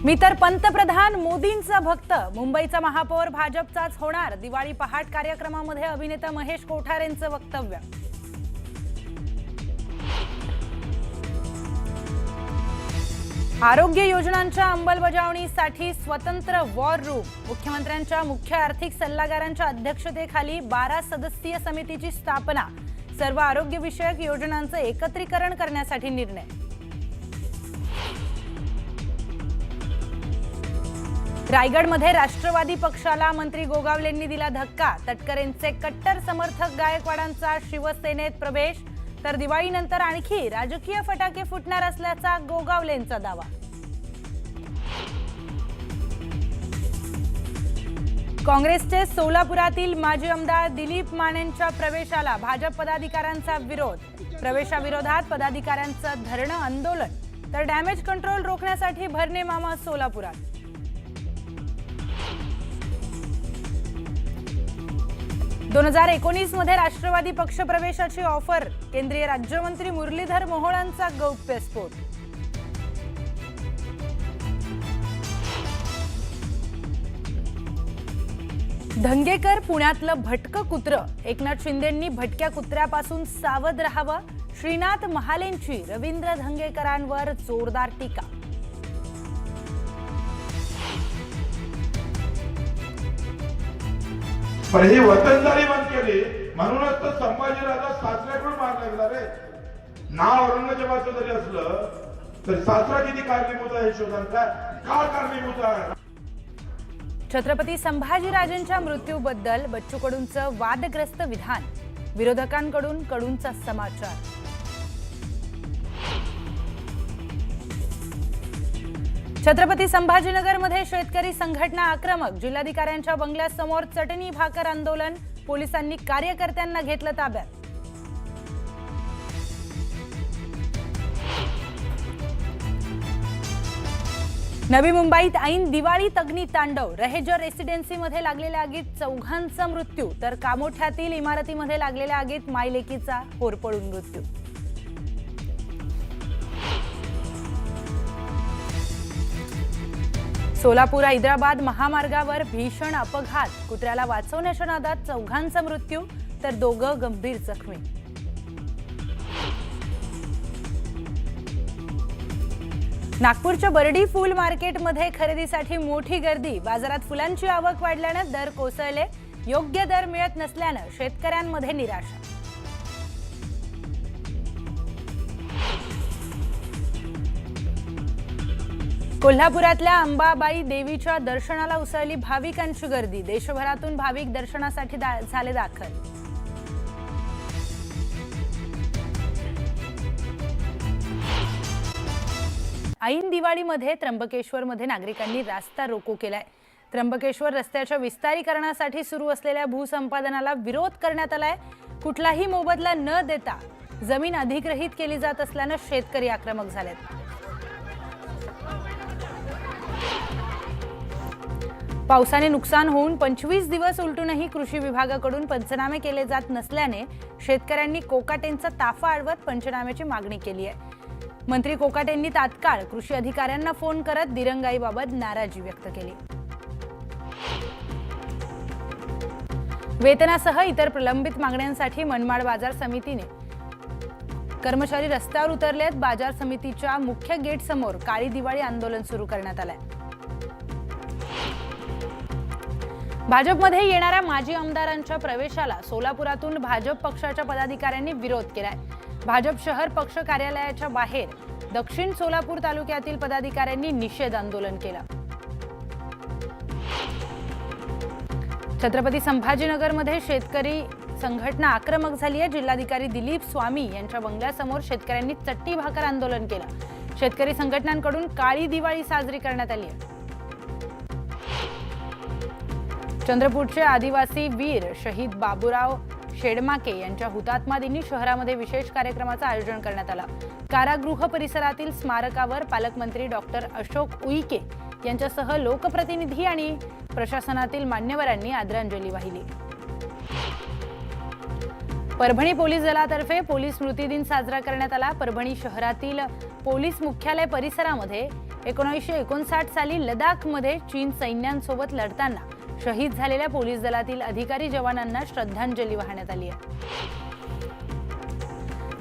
मी तर पंतप्रधान मोदींचा भक्त, मुंबईचा महापौर भाजपचाच होणार। दिवाळी पहाट कार्यक्रमामध्ये अभिनेता महेश कोठारेंचं वक्तव्य। आरोग्य योजनांच्या अंमलबजावणीसाठी स्वतंत्र वॉर रूम। मुख्यमंत्र्यांच्या मुख्य आर्थिक सल्लागारांच्या अध्यक्षतेखाली 12 सदस्यीय समितीची स्थापना। सर्व आरोग्य विषयक योजनांचं एकत्रीकरण करण्यासाठी निर्णय। रायगडमध्ये राष्ट्रवादी पक्षाला मंत्री गोगावलेंनी दिला धक्का। तटकरेंचे कट्टर समर्थक गायकवाडांचा शिवसेनेत प्रवेश, तर दिवाळीनंतर आणखी राजकीय फटाके फुटणार असल्याचा गोगावलेंचा दावा। काँग्रेसचे सोलापुरातील माजी आमदार दिलीप मानेंच्या प्रवेशाला भाजप पदाधिकाऱ्यांचा विरोध। प्रवेशाविरोधात पदाधिकाऱ्यांचं धरणं आंदोलन, तर डॅमेज कंट्रोल रोखण्यासाठी भरणे मामा सोलापुरात। 2019 मध्ये राष्ट्रवादी पक्ष प्रवेशाची ऑफर। केंद्रीय राज्यमंत्री मुरलीधर मोहोळांचा गौप्यस्फोट। धंगेकर पुण्यातलं भटकं कुत्रं। एकनाथ शिंदेंनी भटक्या कुत्र्यापासून सावध राहावं। श्रीनाथ महालेंची रवींद्र धंगेकरांवर जोरदार टीका। पण ही वतनदारी बंद केली म्हणूनच तर संभाजीराजा सासऱ्याकडून मार लागला रे। नाव औरंगजेबाचं जरी असलं तर सासरा किती कारणीभूत आहे शोधन का कारणीभूत आहे। छत्रपती संभाजीराजेंच्या मृत्यूबद्दल बच्चू कडूंचं वादग्रस्त विधान। विरोधकांकडून कडूंचा समाचार। छत्रपती संभाजीनगरमध्ये शेतकरी संघटना आक्रमक। जिल्हाधिकाऱ्यांच्या बंगल्यासमोर चटणी भाकर आंदोलन। पोलिसांनी कार्यकर्त्यांना घेतलं ताब्यात। नवी मुंबईत ऐन दिवाळीत अग्नितांडव। रहेजर रेसिडेन्सीमध्ये लागलेल्या आगीत 4घांचा मृत्यू, तर कामोठ्यातील इमारतीमध्ये लागलेल्या आगीत मायलेकीचा होरपळून मृत्यू। सोलापूर हैदराबाद महामार्गावर भीषण अपघात। कुत्र्याला वाचवण्याच्या नादात 4घांचा मृत्यू, तर 2 गंभीर जखमी। नागपूरच्या बर्डी फूल मार्केटमध्ये खरेदीसाठी मोठी गर्दी। बाजारात फुलांची आवक वाढल्याने दर कोसळले। योग्य दर मिळत नसल्याने शेतकऱ्यांमध्ये निराशा। कोल्हापुरातल्या अंबाबाई देवीच्या दर्शनाला उसळली भाविकांची गर्दी। देशभरातून भाविक दर्शनासाठी झाले दाखल। ऐन दिवाळीमध्ये त्र्यंबकेश्वरमध्ये नागरिकांनी रास्ता रोको केलाय। त्र्यंबकेश्वर रस्त्याच्या विस्तारीकरणासाठी सुरू असलेल्या भूसंपादनाला विरोध करण्यात आलाय। कुठलाही मोबदला न देता जमीन अधिग्रहित केली जात असल्याने शेतकरी आक्रमक झालेत। पावसाने नुकसान होऊन 25 दिवस उलटूनही कृषी विभागाकडून पंचनामे केले जात नसल्याने शेतकऱ्यांनी कोकाटेंचा ताफा अडवत पंचनाम्याची मागणी केली आहे। मंत्री कोकाटेंनी तात्काळ कृषी अधिकाऱ्यांना फोन करत दिरंगाईबाबत नाराजी व्यक्त केली। वेतनासह इतर प्रलंबित मागण्यांसाठी मनमाड बाजार समितीने कर्मचारी रस्त्यावर उतरलेत। बाजार समितीच्या मुख्य गेट समोर काळी दिवाळी आंदोलन सुरू करण्यात आलंय। भाजपमध्ये येणाऱ्या माजी आमदारांच्या प्रवेशाला सोलापुरातून भाजप पक्षाच्या पदाधिकाऱ्यांनी विरोध केलाय। भाजप शहर पक्ष कार्यालयाच्या बाहेर दक्षिण सोलापूर तालुक्यातील पदाधिकाऱ्यांनी निषेध आंदोलन केलं। छत्रपती संभाजीनगरमध्ये शेतकरी संघटना आक्रमक झाली आहे। जिल्हाधिकारी दिलीप स्वामी यांच्या बंगल्यासमोर शेतकऱ्यांनी चटणी भाकर आंदोलन केलं। शेतकरी संघटनांकडून काळी दिवाळी साजरी करण्यात आली आहे। चंद्रपूरचे आदिवासी वीर शहीद बाबूराव शेडमाके यांच्या हुतात्मा दिनी शहरामध्ये विशेष कार्यक्रमाचं आयोजन करण्यात आलं। कारागृह परिसरातील स्मारकावर पालकमंत्री डॉक्टर अशोक उईके यांच्यासह लोकप्रतिनिधी आणि प्रशासनातील मान्यवरांनी आदरांजली वाहिली। परभणी पोलीस दलातर्फे पोलीस स्मृती दिन साजरा करण्यात आला। परभणी शहरातील पोलीस मुख्यालय परिसरामध्ये 1959 साली लडाखमध्ये चीन सैन्यांसोबत लढताना शहीद झालेल्या पोलीस दलातील अधिकारी जवानांना श्रद्धांजली वाहण्यात आली आहे.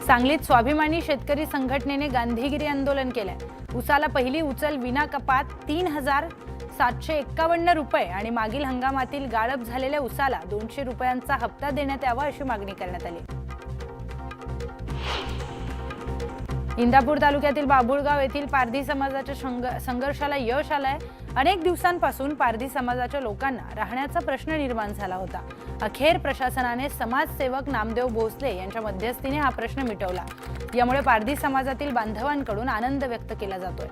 सांगलीत स्वाभिमानी शेतकरी संघटनेने गांधीगिरी आंदोलन केलंय. उसाला पहिली उचल विना कपात 3,751 रुपये आणि मागील हंगामातील गाळप झालेल्या उसाला 200 रुपयांचा हप्ता देण्यात यावा अशी मागणी करण्यात आली. इंदापूर तालुक्यातील बाभुळगाव येथील पारधी समाजाच्या संघर्षाला यश आलंय. अनेक दिवसांपासून पारधी समाजाच्या लोकांना राहण्याचा प्रश्न निर्माण झाला होता. अखेर प्रशासनाने समाजसेवक नामदेव भोसले यांच्या मध्यस्थीने हा प्रश्न मिटवला. यामुळे पारधी समाजातील बांधवांकडून आनंद व्यक्त केला जातोय.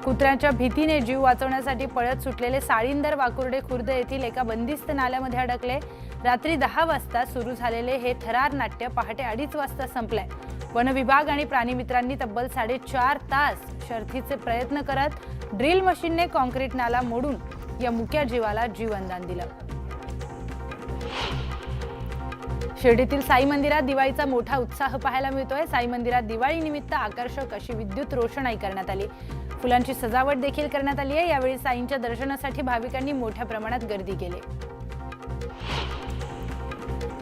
कुत्र्याच्या भीतीने जीव वाचवण्यासाठी पळत सुटलेले साळींदर वाकुर्डे खुर्द येथील एका बंदिस्त नाल्यामध्ये अडकले. रात्री 10 वाजता सुरू झालेले हे थरार नाट्य पहाटे 2:30 वाजता संपलंय. वन विभाग आणि प्राणीमित्रांनी तब्बल 4.5 तास शर्थीचे प्रयत्न करत ड्रिल मशीनने कॉन्क्रीट नाला मोडून या मुक्या जीवाला जीवनदान दिलं. शिर्डीतील साई मंदिरात दिवाळीचा मोठा उत्साह पाहायला मिळतोय. साई मंदिरात दिवाळी निमित्त आकर्षक अशी विद्युत रोषणाई करण्यात आली. फुलांची सजावट देखील करण्यात आली आहे. यावेळी साईंच्या दर्शनासाठी भाविकांनी मोठ्या प्रमाणात गर्दी केली.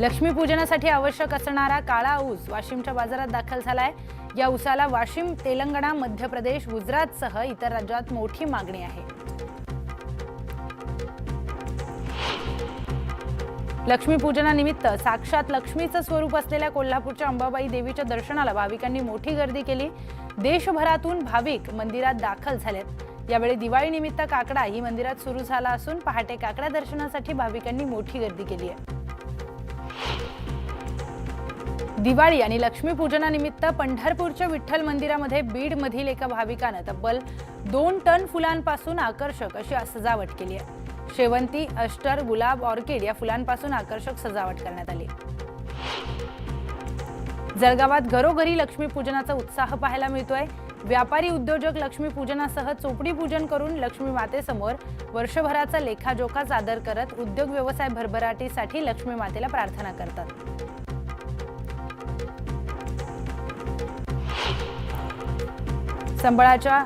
लक्ष्मीपूजनासाठी आवश्यक असणारा काळा ऊस वाशिमच्या बाजारात दाखल झालाय. या ऊसाला वाशिम, तेलंगणा, मध्य प्रदेश, गुजरातसह इतर राज्यात मोठी मागणी आहे. लक्ष्मीपूजनानिमित्त साक्षात लक्ष्मीचं स्वरूप असलेल्या कोल्हापूरच्या अंबाबाई देवीच्या दर्शनाला भाविकांनी मोठी गर्दी केली. देशभरातून भाविक मंदिरात दाखल झालेत. यावेळी दिवाळी निमित्त काकडा ही मंदिरात सुरू झाला असून पहाटे काकडा दर्शनासाठी भाविकांनी मोठी गर्दी केली आहे. दिवाळी आणि लक्ष्मीपूजनानिमित्त पंढरपूरच्या विठ्ठल मंदिरामध्ये बीड मधील एका भाविकानं तब्बल 2 टन फुलांपासून आकर्षक अशी सजावट केली आहे. शेवंती, अष्टर, गुलाब, ऑर्किड या फुलांपासून आकर्षक सजावट करण्यात आली. जळगावात घरोघरी लक्ष्मीपूजनाचा उत्साह पाहायला मिळतोय. व्यापारी उद्योजक लक्ष्मीपूजनासह चोपडी पूजन करून लक्ष्मी मातेसमोर वर्षभराचा लेखाजोखा सादर करत उद्योग व्यवसाय भरभराटीसाठी लक्ष्मी मातेला प्रार्थना करतात. संबळाच्या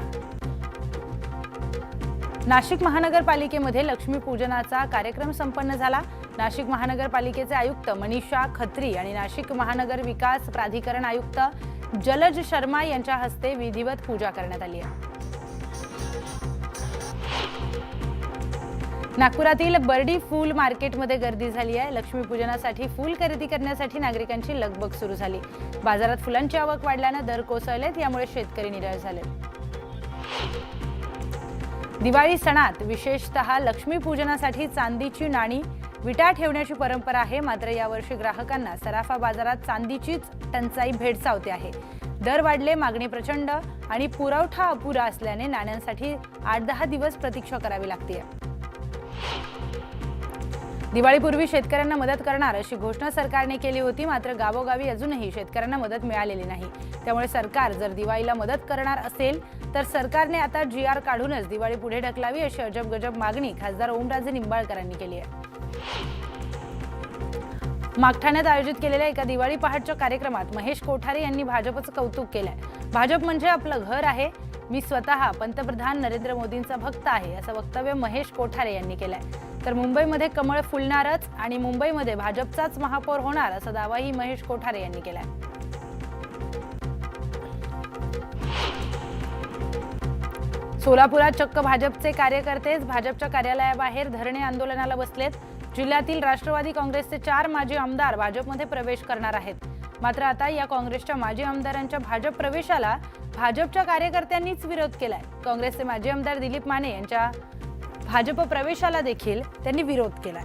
नाशिक महानगरपालिकेमध्ये लक्ष्मीपूजनाचा कार्यक्रम संपन्न झाला. नाशिक महानगरपालिकेचे आयुक्त मनीषा खत्री आणि नाशिक महानगर विकास प्राधिकरण आयुक्त जलज शर्मा यांच्या हस्ते विधिवत पूजा करण्यात आली आहे. नागपुरातील बर्डी फूल मार्केटमध्ये गर्दी झाली आहे. लक्ष्मीपूजनासाठी फूल खरेदी करण्यासाठी नागरिकांची लगबग सुरू झाली. बाजारात फुलांची आवक वाढल्याने दर कोसळलेत. यामुळे शेतकरी निराश झाले. दिवाळी सणात विशेषतः लक्ष्मीपूजनासाठी चांदीची नाणी विटा ठेवण्याची परंपरा आहे. मात्र यावर्षी ग्राहकांना सराफा बाजारात चांदीचीच टंचाई भेडसावते आहे. दर वाढले, मागणी प्रचंड आणि पुरवठा अपुरा असल्याने नाण्यांसाठी 8-10 दिवस प्रतीक्षा करावी लागते. दिवाळीपूर्वी शेतकऱ्यांना मदत करणार अशी घोषणा सरकारने केली होती. मात्र गावोगावी अजूनही शेतकऱ्यांना मदत मिळालेली नाही. त्यामुळे सरकार जर दिवाळीला मदत करणार असेल तर सरकारने आता GR काढूनच दिवाळी पुढे ढकलावी अशी अजबगजब मागणी खासदार ओमराजे निंबाळकरांनी केली आहे. मागठाण्यात आयोजित केलेल्या एका दिवाळी पहाटच्या कार्यक्रमात महेश कोठारे यांनी भाजपचं कौतुक केलंय. भाजप म्हणजे आपलं घर आहे. मी स्वतः पंतप्रधान नरेंद्र मोदींचा भक्त आहे असं वक्तव्य महेश कोठारे यांनी केलंय. तर मुंबईमध्ये कमळ फुलणारच आणि मुंबईमध्ये भाजपचाच महापौर होणार असा दावाही महेश कोठारे यांनी केलाय. सोलापुरात चक्क भाजपचे कार्यकर्तेच भाजपच्या कार्यालयाबाहेर धरणे आंदोलनाला बसलेत. जिल्ह्यातील राष्ट्रवादी काँग्रेसचे 4 माजी आमदार भाजपमध्ये प्रवेश करणार आहेत. मात्र आता या काँग्रेसच्या माजी आमदारांच्या भाजप प्रवेशाला भाजपच्या कार्यकर्त्यांनीच विरोध केलाय. काँग्रेसचे माजी आमदार दिलीप माने यांच्या भाजप प्रवेशाला देखील त्यांनी विरोध केलाय.